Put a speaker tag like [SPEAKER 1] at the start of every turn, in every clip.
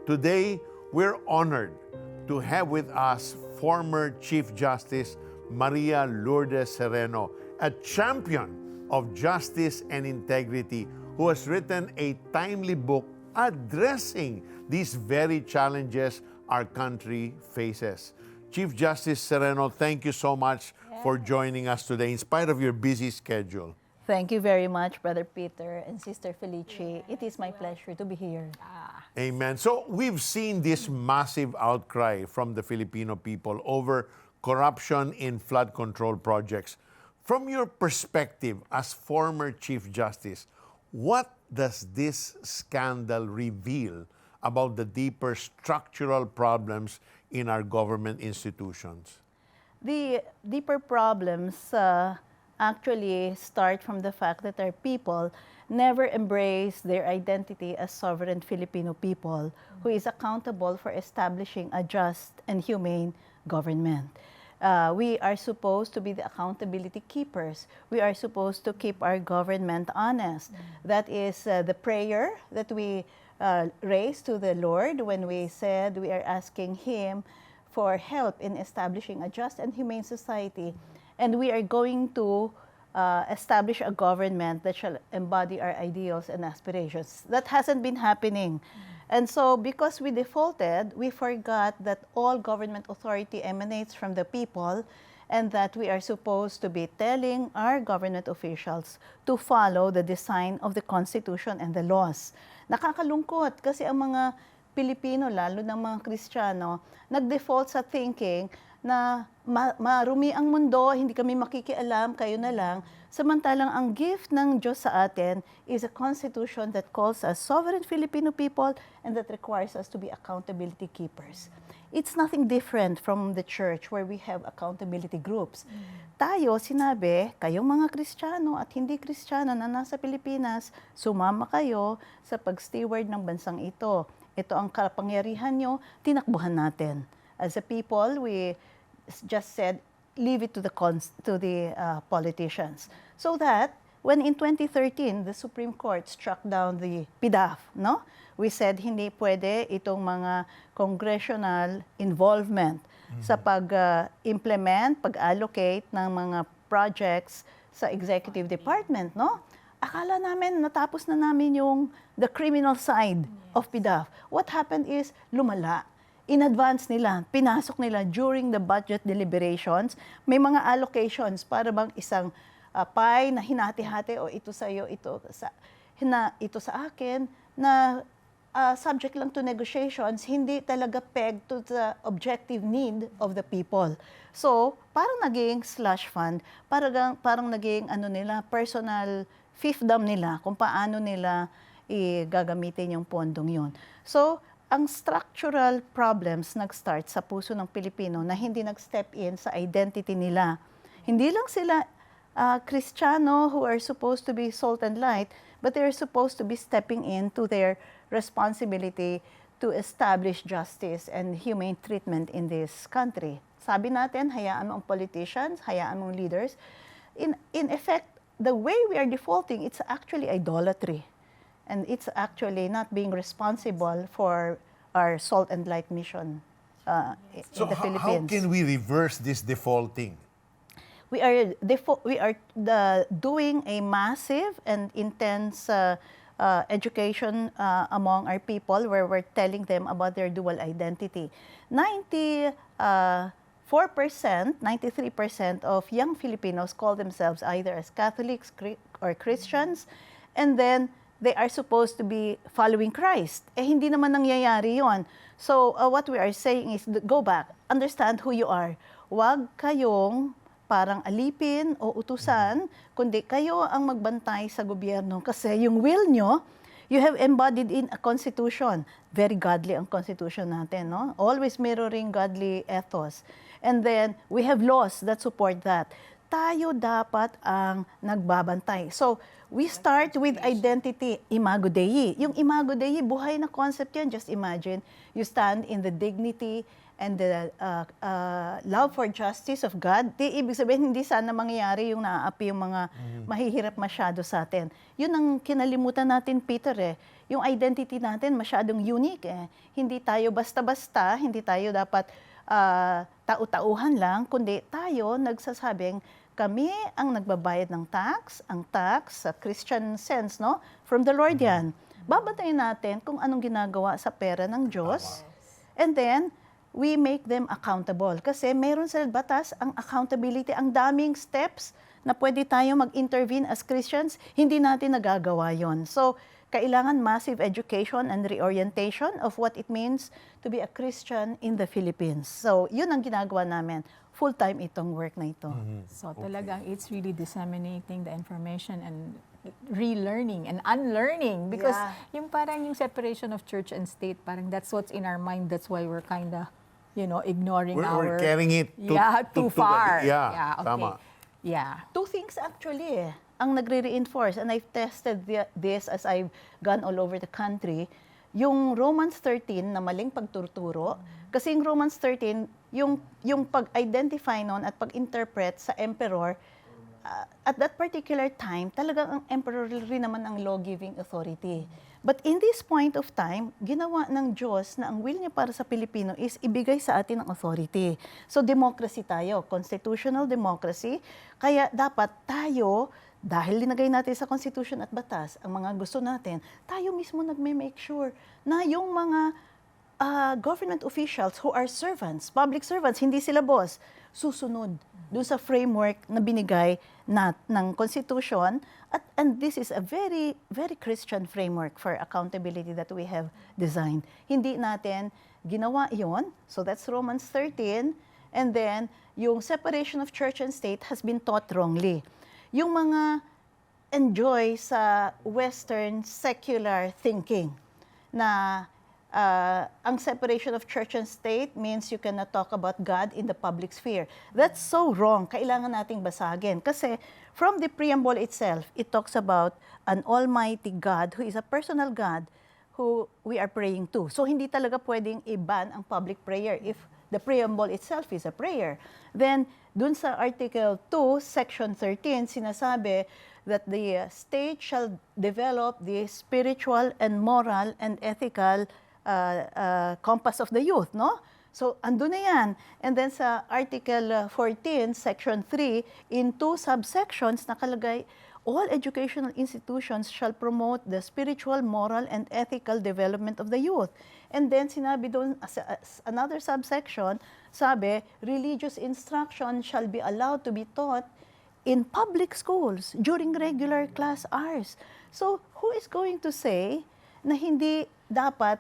[SPEAKER 1] Today, we're honored to have with us former Chief Justice Maria Lourdes Sereno, a champion of justice and integrity who has written a timely book addressing these very challenges our country faces. Chief Justice Sereno, thank you so much for joining us today in spite of your busy schedule.
[SPEAKER 2] Thank you very much, Brother Peter and Sister Felice. It is my pleasure to be here.
[SPEAKER 1] Amen. So we've seen this massive outcry from the Filipino people over corruption in flood control projects. From your perspective as former Chief Justice, what does this scandal reveal about the deeper structural problems in our government institutions?
[SPEAKER 2] The deeper problems actually start from the fact that our people never embrace their identity as sovereign Filipino people who is accountable for establishing a just and humane government. We are supposed to be the accountability keepers. We are supposed to keep our government honest. That is the prayer that we raised to the Lord when we said we are asking Him for help in establishing a just and humane society. And we are going to establish a government that shall embody our ideals and aspirations. That hasn't been happening. And so because we defaulted, we forgot that all government authority emanates from the people and that we are supposed to be telling our government officials to follow the design of the Constitution and the laws. Nakakalungkot kasi ang mga Pilipino, lalo ng mga Kristiyano, nag-default sa thinking na marumi ang mundo, hindi kami makikialam, kayo na lang. Samantalang ang gift ng Diyos sa atin is a constitution that calls us sovereign Filipino people and that requires us to be accountability keepers. It's nothing different from the church where we have accountability groups. Tayo, sinabi, kayong mga Kristiyano at hindi Kristiyano na nasa Pilipinas, sumama kayo sa pag-steward ng bansang ito. Ito ang kapangyarihan nyo, tinakbuhan natin. As a people, we just said, leave it to the politicians. So that, when in 2013, the Supreme Court struck down the PDAF, no? We said, hindi pwede itong mga congressional involvement sa pag-implement, pag-allocate ng mga projects sa executive department, no? Akala namin, natapos na namin yung the criminal side of PDAF. What happened is, lumala. In advance nila, pinasok nila during the budget deliberations, may mga allocations para bang isang pie na hinati-hati o ito sa iyo, ito sa akin, na subject lang to negotiations, hindi talaga pegged to the objective need of the people. So, parang naging slush fund, parang naging personal fiefdom nila kung paano nila gagamitin yung pondong yun. So, ang structural problems nag-start sa puso ng Pilipino na hindi nag-step in sa identity nila. Hindi lang sila Kristiyano who are supposed to be salt and light, but they are supposed to be stepping into their responsibility to establish justice and humane treatment in this country. Sabi natin, hayaan mo ang politicians, hayaan mo ang leaders. In effect, the way we are defaulting, it's actually idolatry. And it's actually not being responsible for our salt and light mission in the Philippines.
[SPEAKER 1] How can we reverse this defaulting?
[SPEAKER 2] We are doing a massive and intense education among our people where we're telling them about their dual identity. 93% of young Filipinos call themselves either as Catholics or Christians, and then they are supposed to be following Christ. Hindi naman nangyayari yon. So what we are saying is, go back, understand who you are. Huwag kayong parang alipin o utusan, kundi kayo ang magbantay sa gobyerno. Kasi yung will nyo, you have embodied in a constitution. Very godly ang constitution natin, no? Always mirroring godly ethos. And then, we have laws that support that. Tayo dapat ang nagbabantay. So, we start with identity, Imago Dei. Yung Imago Dei, buhay na concept yan. Just imagine, you stand in the dignity and the love for justice of God. Ibig sabihin, hindi sana mangyayari yung naaapi yung mga mahihirap masyado sa atin. Yun ang kinalimutan natin, Peter, eh. yung identity natin masyadong unique eh. Hindi tayo basta-basta, hindi tayo dapat tau-tauhan lang, kundi tayo nagsasabing kami ang nagbabayad ng tax, ang tax sa Christian sense, no? From the Lord yan. Babantayan natin kung anong ginagawa sa pera ng Diyos. And then, we make them accountable. Kasi meron sa batas ang accountability, ang daming steps na pwede tayo mag-intervene as Christians, hindi natin nagagawa yon. So, kailangan massive education and reorientation of what it means to be a Christian in the Philippines. So, yun ang ginagawa namin. Full-time itong work na ito.
[SPEAKER 3] So talagang it's really disseminating the information and relearning and unlearning because yung parang yung separation of church and state, parang that's what's in our mind. That's why we're kind of, ignoring
[SPEAKER 1] We're carrying it
[SPEAKER 3] too far.
[SPEAKER 1] Okay.
[SPEAKER 3] Tama. Yeah.
[SPEAKER 2] Two things actually ang nagre-reinforce, and I've tested this as I've gone all over the country, yung Romans 13 na maling pagtuturo, kasi yung Romans 13, yung pag-identify nun at pag-interpret sa emperor, at that particular time, talagang ang emperor rin naman ang law-giving authority. But in this point of time, ginawa ng Diyos na ang will niya para sa Pilipino is ibigay sa atin ang authority. So democracy tayo, constitutional democracy. Kaya dapat tayo, dahil linagay natin sa constitution at batas, ang mga gusto natin, tayo mismo nagme-make sure na yung mga government officials who are servants, public servants, hindi sila boss, susunod doon sa framework na binigay ng Constitution. And this is a very, very Christian framework for accountability that we have designed. Hindi natin ginawa yon. So that's Romans 13. And then, yung separation of church and state has been taught wrongly. Yung mga enjoy sa Western secular thinking na ang separation of church and state means you cannot talk about God in the public sphere. That's so wrong. Kailangan nating basagin. Kasi from the preamble itself, it talks about an almighty God who is a personal God who we are praying to. So hindi talaga pwedeng i-ban ang public prayer if the preamble itself is a prayer. Then, dun sa Article 2, Section 13, sinasabi that the state shall develop the spiritual and moral and ethical compass of the youth, no? So, andun na yan. And then sa Article 14, Section 3, in 2 subsections, nakalagay, all educational institutions shall promote the spiritual, moral, and ethical development of the youth. And then sinabi doon, as another subsection, sabi, religious instruction shall be allowed to be taught in public schools during regular class hours. So, who is going to say na hindi dapat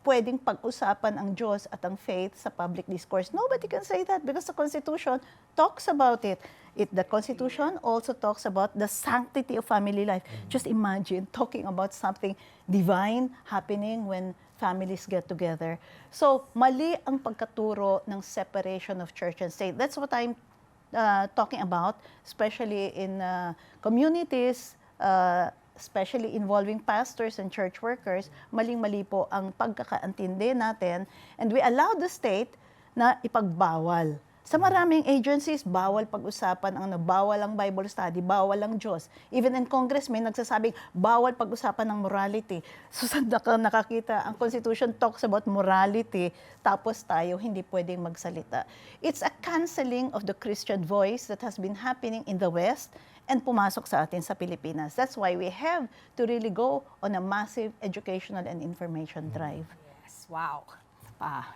[SPEAKER 2] pwedeng pag-usapan ang Diyos at ang faith sa public discourse? Nobody can say that because the Constitution talks about it. The Constitution also talks about the sanctity of family life. Just imagine talking about something divine happening when families get together. So, mali ang pagkaturo ng separation of church and state. That's what I'm talking about, especially in communities, especially involving pastors and church workers. Maling-mali po ang pagkakaintindi natin. And we allow the state na ipagbawal. Sa maraming agencies, bawal pag-usapan ang bawal ang Bible study, bawal ang Diyos. Even in Congress, may nagsasabing bawal pag-usapan ng morality. So sa nakakita, ang Constitution talks about morality, tapos tayo hindi pwedeng magsalita. It's a canceling of the Christian voice that has been happening in the West and pumasok sa atin sa Pilipinas. That's why we have to really go on a massive educational and information drive.
[SPEAKER 3] Yes, wow.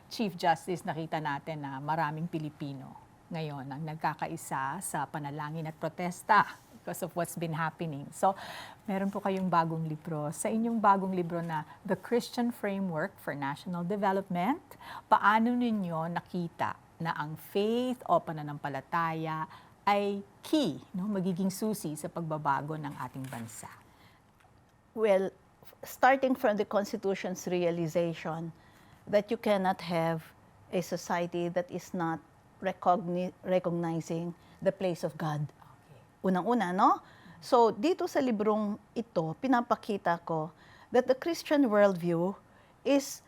[SPEAKER 3] Chief Justice, nakita natin na maraming Pilipino ngayon ang nagkakaisa sa panalangin at protesta because of what's been happening. So, meron po kayong bagong libro. Sa inyong bagong libro na The Christian Framework for National Development, paano ninyo nakita na ang faith o pananampalataya ay key, no, magiging susi sa pagbabago ng ating bansa?
[SPEAKER 2] Well, starting from the Constitution's realization that you cannot have a society that is not recognizing the place of God. Unang-una, no? So, dito sa librong ito, pinapakita ko that the Christian worldview is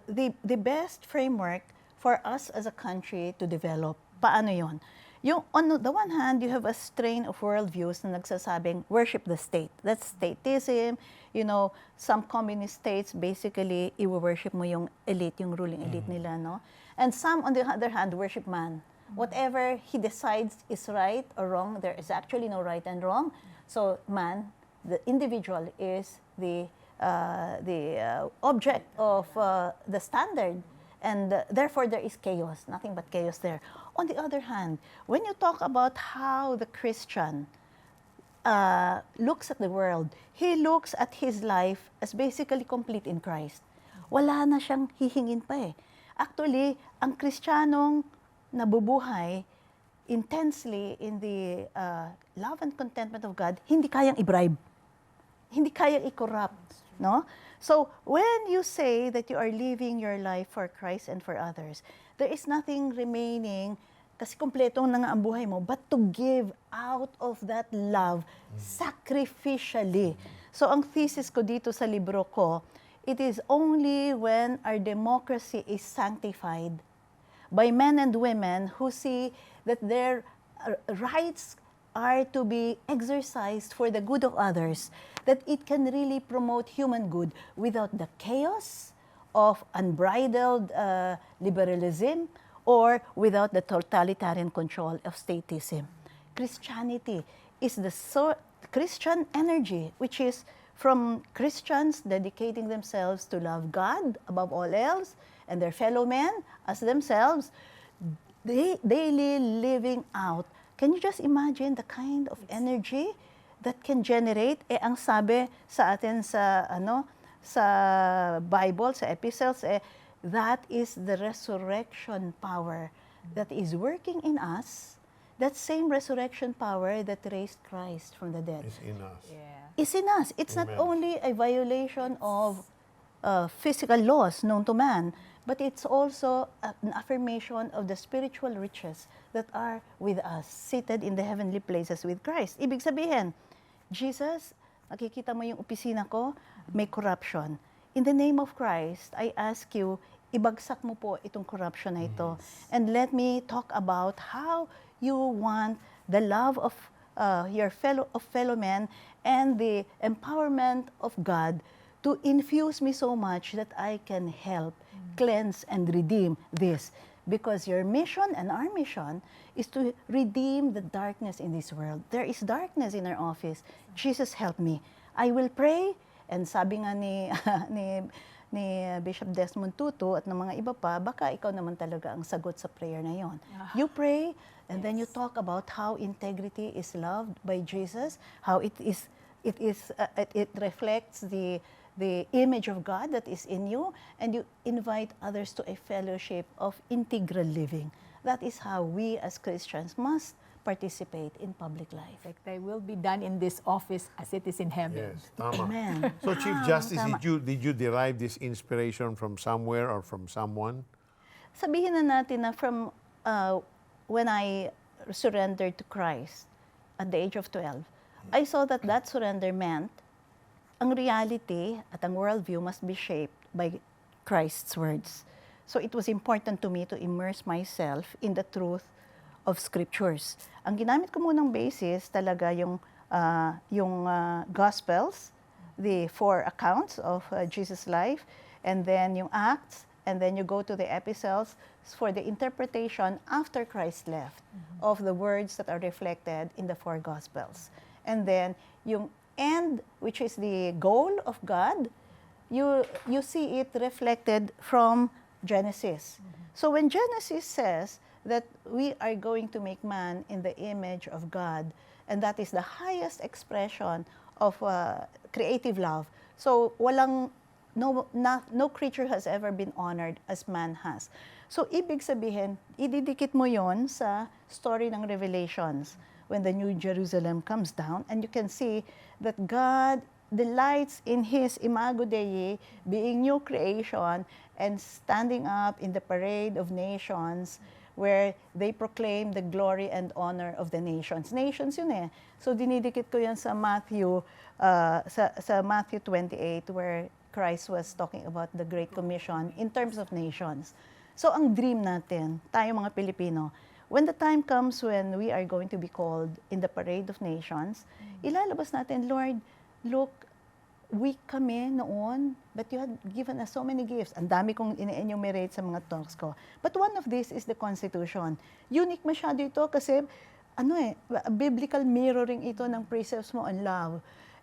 [SPEAKER 2] the best framework for us as a country to develop. Paano yon? Yung, on the one hand, you have a strain of worldviews na nagsasabing, worship the state. That's statism. You know, some communist states, basically, i-worship mo yung elite, yung ruling elite nila, no? And some, on the other hand, worship man. Whatever he decides is right or wrong, there is actually no right and wrong. So man, the individual, is the object of the standard. And therefore, there is chaos, nothing but chaos there. On the other hand, when you talk about how the Christian looks at the world, he looks at his life as basically complete in Christ. Wala na siyang hihingin pa eh. Actually, ang Kristiyanong nabubuhay intensely in the love and contentment of God, hindi kayang i-bribe. Hindi kayang i-corrupt. No? So, when you say that you are living your life for Christ and for others, there is nothing remaining, kasi kompletong na nga ang buhay mo, but to give out of that love sacrificially. So, ang thesis ko dito sa libro ko, it is only when our democracy is sanctified by men and women who see that their rights are to be exercised for the good of others, that it can really promote human good without the chaos of unbridled liberalism or without the totalitarian control of statism. Christianity is the Christian energy, which is from Christians dedicating themselves to love God above all else and their fellow men as themselves, daily living out. Can you just imagine the kind of energy that can generate? Ang sabi sa atin sa sa Bible, sa epistles, that is the resurrection power that is working in us. That same resurrection power that raised Christ from the dead
[SPEAKER 1] Is in us.
[SPEAKER 3] Yeah.
[SPEAKER 2] is in us. It's
[SPEAKER 1] Amen.
[SPEAKER 2] not only a violation of physical laws known to man, but it's also an affirmation of the spiritual riches that are with us, seated in the heavenly places with Christ. Ibig sabihin, Jesus, nakikita mo yung opisina ko, may corruption. In the name of Christ, I ask you, ibagsak mo po itong corruption na ito. And let me talk about how you want the love of your fellow men and the empowerment of God to infuse me so much that I can help cleanse and redeem this. Because your mission and our mission is to redeem the darkness in this world. There is darkness in our office. Jesus, help me. I will pray. And sabi nga ni Bishop Desmond Tutu at ng mga iba pa, baka ikaw naman talaga ang sagot sa prayer na yon. You pray, and then you talk about how integrity is loved by Jesus, how it reflects the image of God that is in you, and you invite others to a fellowship of integral living. That is how we as Christians must participate in public life.
[SPEAKER 3] Like they will be done in this office as it is in heaven.
[SPEAKER 1] Yes, tama.
[SPEAKER 2] Amen.
[SPEAKER 1] So, Chief Justice,
[SPEAKER 2] tama.
[SPEAKER 1] did you derive this inspiration from somewhere or from someone?
[SPEAKER 2] Sabihin na natin na from when I surrendered to Christ at the age of 12, I saw that surrender meant ang reality at ang worldview must be shaped by Christ's words. So it was important to me to immerse myself in the truth of scriptures. Ang ginamit ko munang basis talaga yung Gospels, the 4 accounts of Jesus' life, and then yung Acts, and then you go to the epistles for the interpretation after Christ left of the words that are reflected in the 4 Gospels. And then yung end, which is the goal of God, you see it reflected from Genesis. So when Genesis says that we are going to make man in the image of God, and that is the highest expression of creative love. So no creature has ever been honored as man has. So ibig sabihin, ididikit mo yon sa story ng Revelations when the New Jerusalem comes down, and you can see that God delights in His Imago Dei, being new creation, and standing up in the parade of nations where they proclaim the glory and honor of the nations. Nations yun eh. So dinidikit ko yan sa Matthew, sa Matthew 28, where Christ was talking about the Great Commission in terms of nations. So ang dream natin, tayo mga Pilipino, when the time comes when we are going to be called in the parade of nations, ilalabas natin, Lord, look, weak kami noon, but you had given us so many gifts. Ang dami kong ini-enumerate sa mga talks ko. But one of these is the Constitution. Unique masyado ito kasi biblical mirroring ito ng precepts mo on love.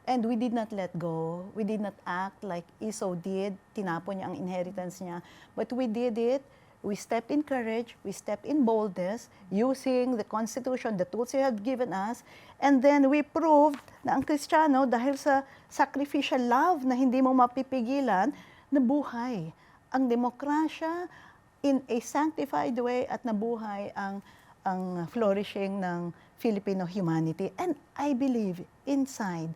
[SPEAKER 2] And we did not let go. We did not act like Esau did. Tinapon niya ang inheritance niya. But we did it. We stepped in courage. We stepped in boldness using the Constitution, the tools He had given us. And then we proved na ang Kristiyano, dahil sa sacrificial love na hindi mo mapipigilan, nabuhay ang demokrasya in a sanctified way at nabuhay ang flourishing ng Filipino humanity. And I believe inside,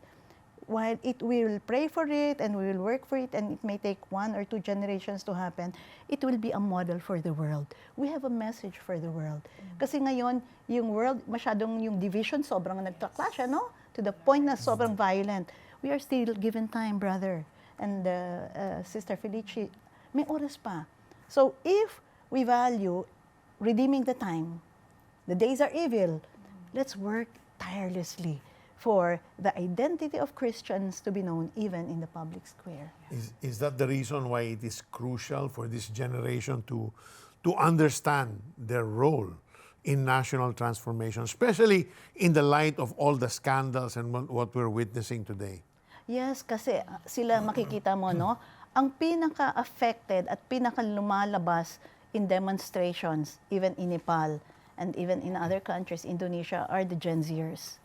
[SPEAKER 2] while we will pray for it and we will work for it and it may take 1 or 2 generations to happen, it will be a model for the world. We have a message for the world. Kasi ngayon, yung world, masyadong yung division, sobrang nagtaklasya, no? To the point na sobrang violent. We are still given time, brother. And Sister Felici, may oras pa. So if we value redeeming the time, the days are evil, let's work tirelessly for the identity of Christians to be known even in the public square.
[SPEAKER 1] Is that the reason why it is crucial for this generation to understand their role in national transformation, especially in the light of all the scandals and what we're witnessing today?
[SPEAKER 2] Yes, kasi sila makikita mo, no? Ang pinaka-affected at pinaka-lumalabas in demonstrations, even in Nepal, and even in other countries, Indonesia, are the Gen Zers.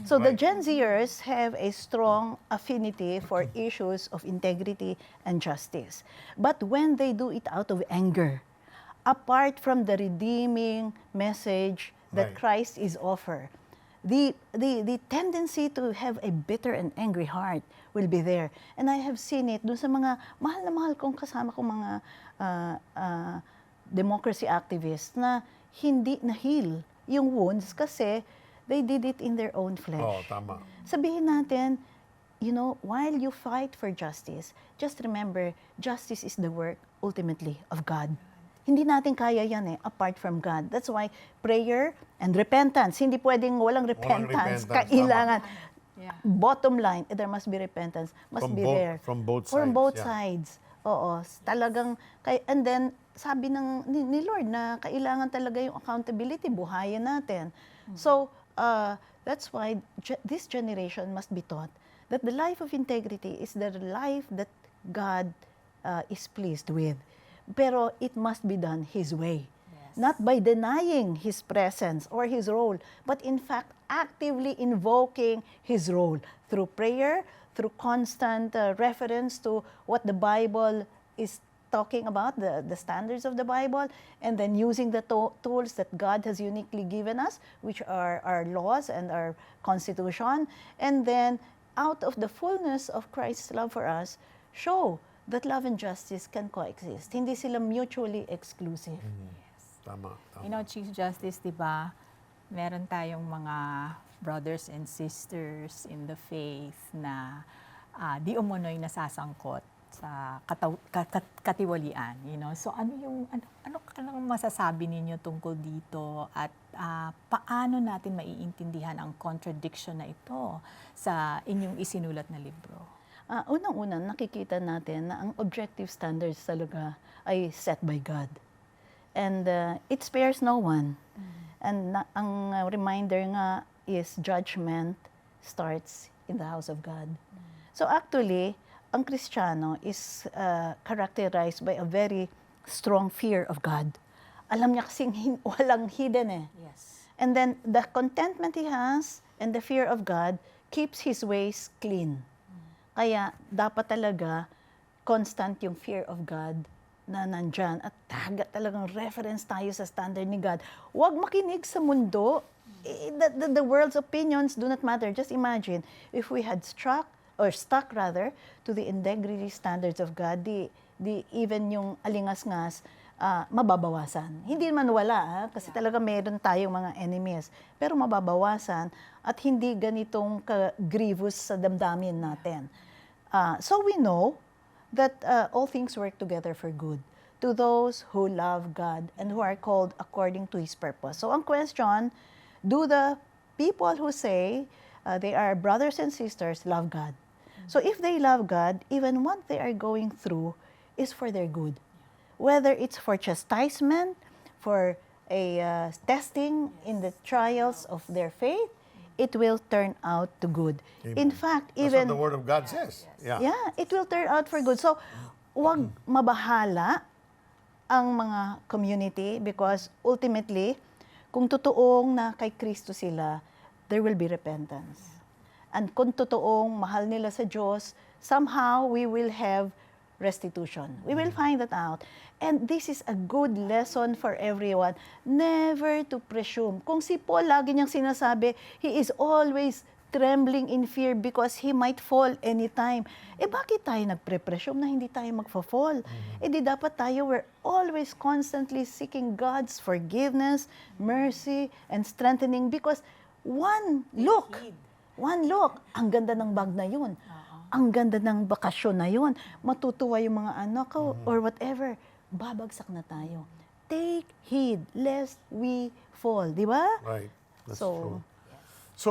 [SPEAKER 2] So the Gen Zers have a strong affinity for issues of integrity and justice. But when they do it out of anger, apart from the redeeming message that Christ is offer, the tendency to have a bitter and angry heart will be there. And I have seen it dun sa mga mahal na mahal kong kasama kong mga democracy activists na hindi na-heal yung wounds kasi they did it in their own flesh.
[SPEAKER 1] Oh, tama.
[SPEAKER 2] Sabihin natin, while you fight for justice, just remember, justice is the work, ultimately, of God. Hindi natin kaya yan apart from God. That's why prayer and repentance, hindi pwedeng walang repentance. Kailangan.
[SPEAKER 3] Yeah.
[SPEAKER 2] Bottom line, there must be repentance. Must be there.
[SPEAKER 1] From both sides.
[SPEAKER 2] From both sides. Oo. Talagang, and then, sabi ni Lord na kailangan talaga yung accountability, buhayin natin. So, that's why this generation must be taught that the life of integrity is the life that God is pleased with. Pero it must be done His way. Yes. Not by denying His presence or His role, but in fact, actively invoking His role through prayer, through constant reference to what the Bible is talking about, the standards of the Bible, and then using the tools that God has uniquely given us, which are our laws and our Constitution, and then out of the fullness of Christ's love for us, show that love and justice can coexist. Hindi sila mutually exclusive.
[SPEAKER 1] Tama.
[SPEAKER 3] Chief Justice, di ba, meron tayong mga brothers and sisters in the faith na di umunoy nasasangkot sa katiwalian, So ano masasabi ninyo tungkol dito at paano natin maiintindihan ang contradiction na ito sa inyong isinulat na libro?
[SPEAKER 2] Unang-una, nakikita natin na ang objective standards talaga ay set by God. And it spares no one. And ang reminder nga is judgment starts in the house of God. So actually, ang Kristiyano is characterized by a very strong fear of God. Alam niya kasing walang hidden
[SPEAKER 3] Yes.
[SPEAKER 2] And then the contentment he has and the fear of God keeps his ways clean. Kaya dapat talaga constant yung fear of God na nandyan at talagang reference tayo sa standard ni God. Huwag makinig sa mundo. The world's opinions do not matter. Just imagine if we had stuck to the integrity standards of God, even yung alingas-ngas, mababawasan. Hindi man wala, kasi talaga meron tayong mga enemies. Pero mababawasan at hindi ganitong grievous sa damdamin natin. So we know that all things work together for good to those who love God and who are called according to His purpose. So ang question, do the people who say they are brothers and sisters love God? So if they love God, even what they are going through is for their good. Whether it's for chastisement, for a testing in the trials of their faith, it will turn out to good. In fact,
[SPEAKER 1] That's
[SPEAKER 2] even
[SPEAKER 1] what the Word of God says. Yeah.
[SPEAKER 2] it will turn out for good. So, wag mabahala ang mga community because ultimately, kung totoong na kay Kristo sila, there will be repentance. And kung totoong mahal nila sa Diyos, somehow we will have restitution. We will find that out. And this is a good lesson for everyone. Never to presume. Kung si Paul lagi niyang sinasabi, he is always trembling in fear because he might fall anytime. Bakit tayo nagpre-presume na hindi tayo magfa-fall? Di dapat tayo, we're always constantly seeking God's forgiveness, mercy, and strengthening because one look, ang ganda ng bag na yun. Ang ganda ng bakasyon na yun. Matutuwa yung mga anak ko or whatever. Babagsak na tayo. Take heed lest we fall. Di ba?
[SPEAKER 1] Right. That's
[SPEAKER 2] So,
[SPEAKER 1] true. So,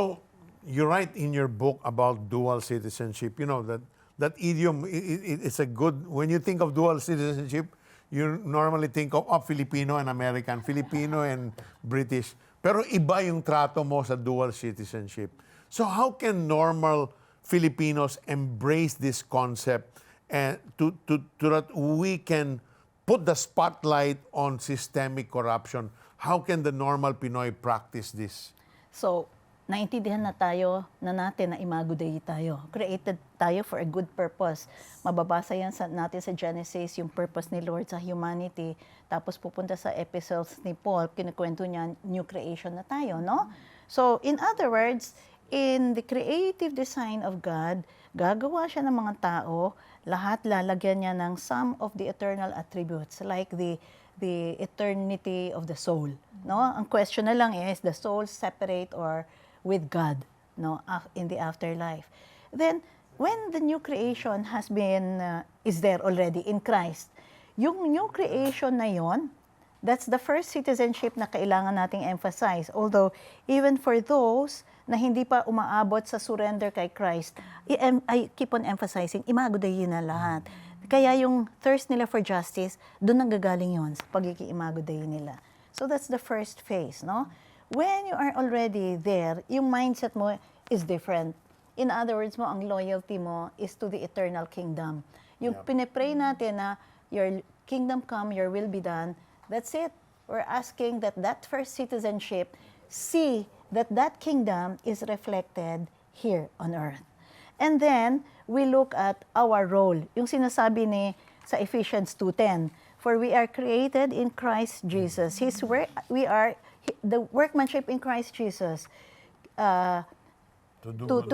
[SPEAKER 1] you write in your book about dual citizenship. You know, that idiom, it's a good, when you think of dual citizenship, you normally think of Filipino and American, Filipino and British. Pero iba yung trato mo sa dual citizenship. So how can normal Filipinos embrace this concept and to that we can put the spotlight on systemic corruption? How can the normal Pinoy practice this?
[SPEAKER 2] So, naintindihan na tayo na natin na Imago Dei tayo. Created tayo for a good purpose. Mababasa yan natin sa Genesis, yung purpose ni Lord sa humanity. Tapos pupunta sa epistles ni Paul, kinikwento niya, new creation na tayo, no? So, in other words, in the creative design of God, gagawa siya ng mga tao, lahat lalagyan niya ng some of the eternal attributes, like the eternity of the soul. No? Ang question na lang is, the soul separate or with God, no, in the afterlife. Then, when the new creation is there already in Christ, yung new creation na yon, that's the first citizenship na kailangan nating emphasize. Although, even for those na hindi pa umaabot sa surrender kay Christ, I keep on emphasizing, Imago Dei na lahat. Kaya yung thirst nila for justice, doon nanggagaling yun sa pagiging Imago Dei nila. So that's the first phase, no? When you are already there, yung mindset mo is different. In other words mo, ang loyalty mo is to the eternal kingdom. Yung pinipray natin na your kingdom come, your will be done, that's it. We're asking that first citizenship, see that kingdom is reflected here on earth. And then, we look at our role. Yung sinasabi sa Ephesians 2:10, for we are created in Christ Jesus. We are the workmanship in Christ Jesus. To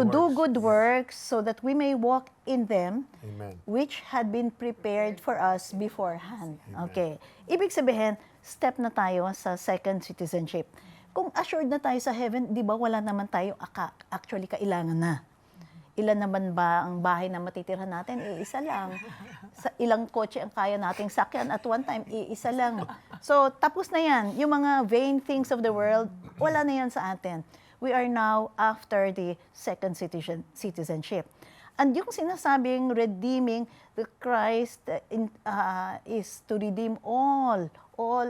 [SPEAKER 2] do good works so that we may walk in them,
[SPEAKER 1] Amen.
[SPEAKER 2] which had been prepared for us beforehand. Okay. Ibig sabihin, step na tayo sa second citizenship. Kung assured na tayo sa heaven, di ba wala naman tayo actually kailangan na. Ilan naman ba ang bahay na matitirhan natin? Isa lang. Sa ilang kotse ang kaya nating sakyan at one time, isa lang. So, tapos na yan. Yung mga vain things of the world, wala na yan sa atin. We are now after the second citizenship. And yung sinasabing redeeming the Christ is to redeem all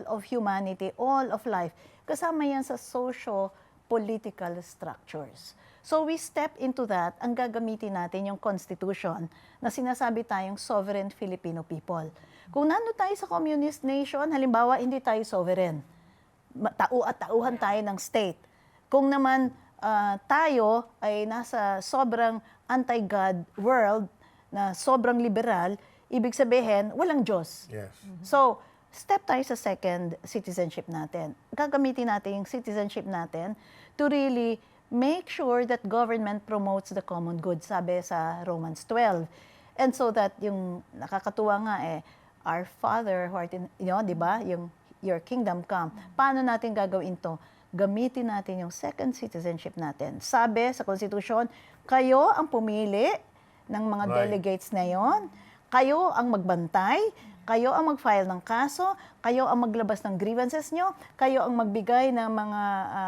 [SPEAKER 2] of humanity, all of life. Kasama yan sa socio-political structures. So we step into that, ang gagamitin natin yung constitution na sinasabi tayong sovereign Filipino people. Kung nando tayo sa communist nation, halimbawa hindi tayo sovereign. Tauhan tayo ng state. Kung naman tayo ay nasa sobrang anti-God world, na sobrang liberal, ibig sabihin, walang Diyos.
[SPEAKER 1] Yes.
[SPEAKER 2] So, step tayo sa second citizenship natin. Gagamitin natin yung citizenship natin to really make sure that government promotes the common good, sabi sa Romans 12. And so that yung nakakatuwa nga our Father who art in, di ba? Yung your kingdom come. Paano natin gagawin to? Gamitin natin yung second citizenship natin. Sabi sa Constitution, kayo ang pumili ng mga delegates na yon. Kayo ang magbantay, Kayo ang mag-file ng kaso, kayo ang maglabas ng grievances nyo, kayo ang magbigay ng mga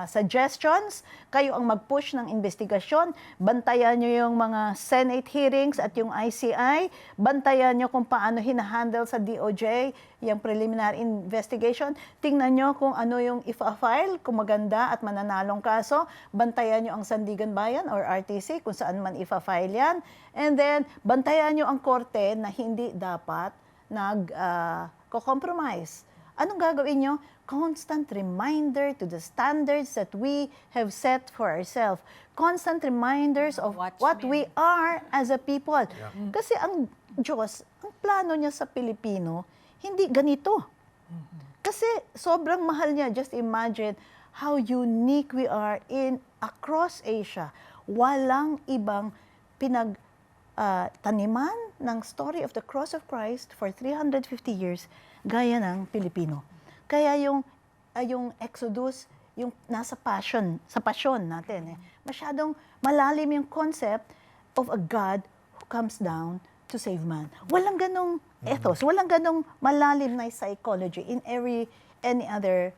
[SPEAKER 2] suggestions, kayo ang mag-push ng investigasyon, bantayan nyo yung mga Senate hearings at yung ICI, bantayan nyo kung paano hinahandle sa DOJ yung preliminary investigation, tingnan nyo kung ano yung ifa-file, kung maganda at mananalong kaso, bantayan nyo ang Sandigan Bayan or RTC kung saan man ifa-file yan, and then bantayan nyo ang korte na hindi dapat nag-compromise. Anong gagawin nyo? Constant reminder to the standards that we have set for ourselves. Constant reminders of what we are as a people. Kasi ang Diyos, ang plano niya sa Pilipino, hindi ganito. Kasi sobrang mahal niya. Just imagine how unique we are across Asia. Walang ibang taniman ng story of the cross of Christ for 350 years gaya ng Pilipino. Kaya yung Exodus, yung nasa sa passion natin, masyadong malalim yung concept of a God who comes down to save man. Walang ganong ethos, walang ganong malalim na psychology in any other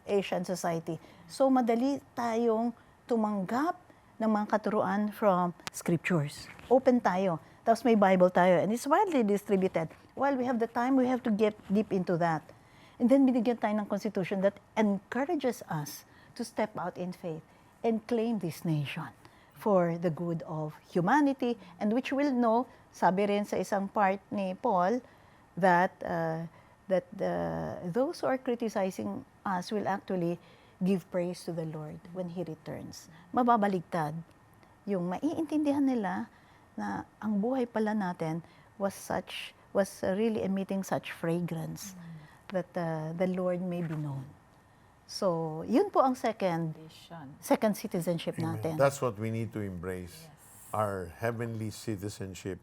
[SPEAKER 2] Asian society. So madali tayong tumanggap ng mga katuruan from scriptures. Open tayo. Tapos may Bible tayo. And it's widely distributed. While we have the time, we have to get deep into that. And then binigyan tayo ng Constitution that encourages us to step out in faith and claim this nation for the good of humanity, and which we'll know, sabi rin sa isang part ni Paul, that those who are criticizing us will actually give praise to the Lord when He returns. Mababaligtad. Yung maiintindihan nila na ang buhay pala natin was really emitting such fragrance that the Lord may be known. So, yun po ang second citizenship natin.
[SPEAKER 1] That's what we need to embrace. Our heavenly citizenship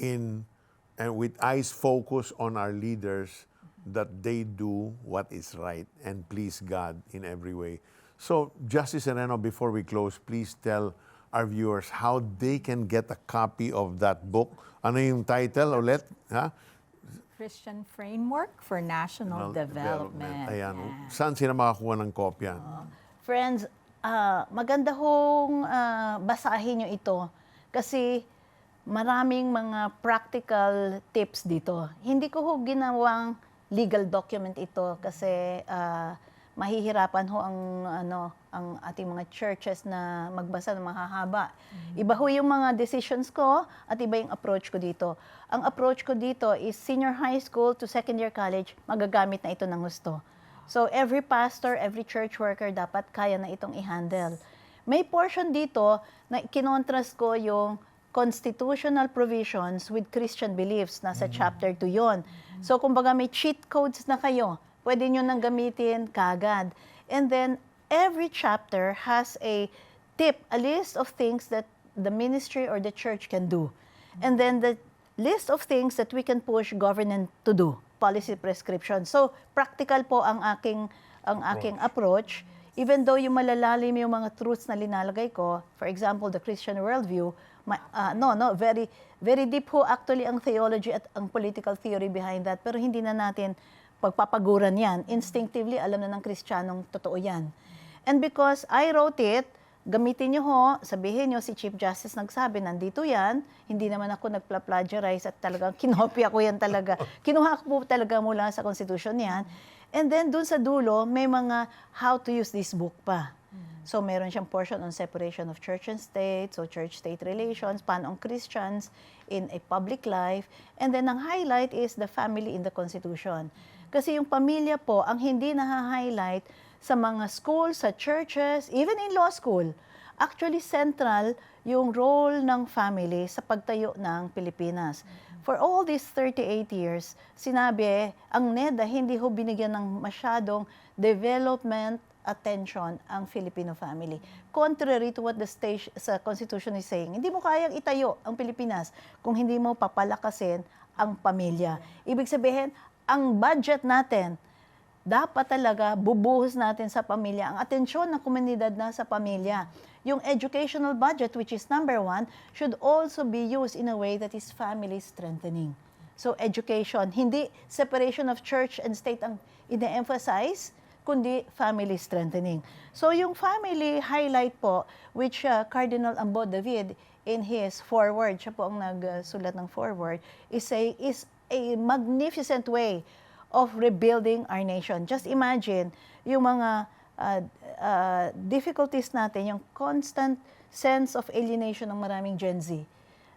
[SPEAKER 1] and with eyes focused on our leaders, that they do what is right and please God in every way. So, Justice Sereno, before we close, please tell our viewers how they can get a copy of that book. Ano yung title ulit? Ha?
[SPEAKER 3] Christian Framework for National Development.
[SPEAKER 1] Ayan.
[SPEAKER 3] Yeah.
[SPEAKER 1] Saan sila makakuha ng kopya?
[SPEAKER 2] Friends, maganda hong basahin nyo ito kasi maraming mga practical tips dito. Hindi ko ho ginawang legal document ito kasi mahihirapan ho ang ating mga churches na magbasa ng mahahaba. Iba ho yung mga decisions ko at iba yung approach ko dito. Ang approach ko dito is senior high school to second year college, magagamit na ito ng gusto. So every pastor, every church worker dapat kaya na itong i-handle. May portion dito na kinontrast ko yung constitutional provisions with Christian beliefs. Nasa chapter 2 yon. So kumbaga may cheat codes na kayo. Pwede nyo nang gamitin kagad. And then, every chapter has a tip, a list of things that the ministry or the church can do. And then the list of things that we can push government to do, policy prescription. So, practical po ang aking approach. Even though yung malalalim yung mga truths na linalagay ko, for example, the Christian worldview, very, very deep ho actually ang theology at ang political theory behind that. Pero hindi na natin pagpapaguran yan. Instinctively, alam na ng Kristiyanong totoo yan. And because I wrote it, gamitin nyo ho, sabihin nyo si Chief Justice nagsabi, nandito yan, hindi naman ako nagpla-plagiarize at talagang kinopya ko yan talaga. Kinuha ko po talaga mula sa Constitution yan. And then, dun sa dulo, may mga how to use this book pa. So, meron siyang portion on separation of church and state, so church-state relations, paano ang Christians in a public life. And then, ang highlight is the family in the Constitution. Kasi yung pamilya po, ang hindi na-highlight sa mga schools, sa churches, even in law school, actually central yung role ng family sa pagtayo ng Pilipinas. For all these 38 years, sinabi, ang NEDA hindi ho binigyan ng masyadong development attention ang Filipino family. Contrary to what the sa Constitution is saying, hindi mo kayang itayo ang Pilipinas kung hindi mo papalakasin ang pamilya. Ibig sabihin, ang budget natin, dapat talaga bubuhos natin sa pamilya. Ang atensyon ng komunidad na sa pamilya. Yung educational budget, which is number 1, should also be used in a way that is family strengthening. So education, hindi separation of church and state ang ine-emphasize, kundi family strengthening. So yung family highlight po, which Cardinal Ambo David in his foreword, siya po ang nagsulat ng foreword, is a magnificent way of rebuilding our nation. Just imagine yung mga difficulties natin, yung constant sense of alienation ng maraming Gen Z,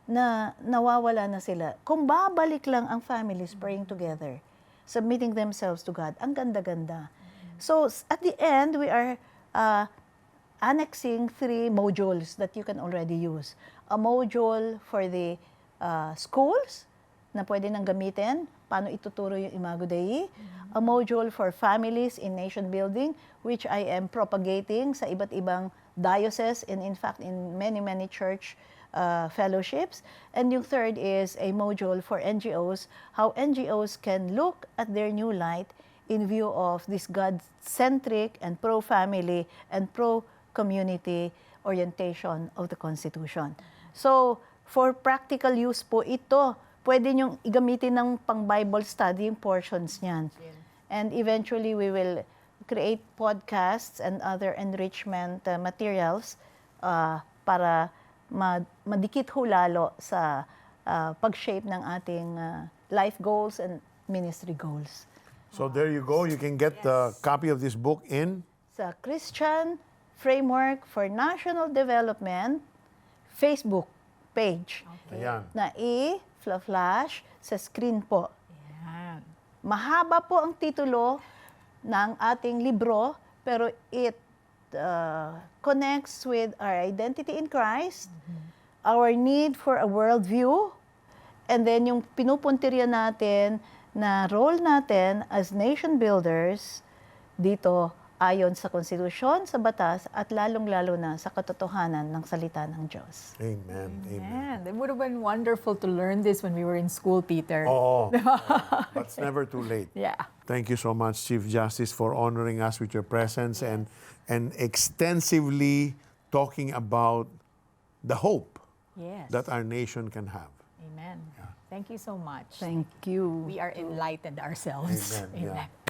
[SPEAKER 2] na nawawala na sila. Kung babalik lang ang families praying together, submitting themselves to God, ang ganda-ganda. So, at the end, we are annexing 3 modules that you can already use. A module for the schools, na pwede nang gamitin, paano ituturo yung Imago Dei. A module for families in nation building, which I am propagating sa iba't ibang diocese and in fact in many church fellowships. And yung third is a module for NGOs, how NGOs can look at their new light in view of this God-centric and pro-family and pro-community orientation of the Constitution. So, for practical use po ito, pwede nyong igamitin ng pang-Bible study yung portions niyan. And eventually, we will create podcasts and other enrichment materials para madikit ho lalo sa pag-shape ng ating life goals and ministry goals.
[SPEAKER 1] So there you go. You can get a copy of this book in
[SPEAKER 2] Sa Christian Framework for National Development Facebook page
[SPEAKER 1] Ayan.
[SPEAKER 2] na i-flash sa screen po.
[SPEAKER 3] Yan.
[SPEAKER 2] Mahaba po ang titulo ng ating libro, pero it connects with our identity in Christ, our need for a worldview, and then yung pinupuntirya natin na role natin as nation builders dito ayon sa konstitusyon, sa batas, at lalong-lalo na sa katotohanan ng salita ng Diyos.
[SPEAKER 1] Amen. Amen.
[SPEAKER 3] And it would have been wonderful to learn this when we were in school, Peter.
[SPEAKER 1] Oh, but it's never too late.
[SPEAKER 3] Yeah.
[SPEAKER 1] Thank you so much, Chief Justice, for honoring us with your presence and extensively talking about the hope
[SPEAKER 3] Yes.
[SPEAKER 1] that our nation can have.
[SPEAKER 3] Amen. Thank you so much.
[SPEAKER 2] Thank you.
[SPEAKER 3] We are enlightened ourselves.
[SPEAKER 1] Amen. Yeah.
[SPEAKER 3] Amen.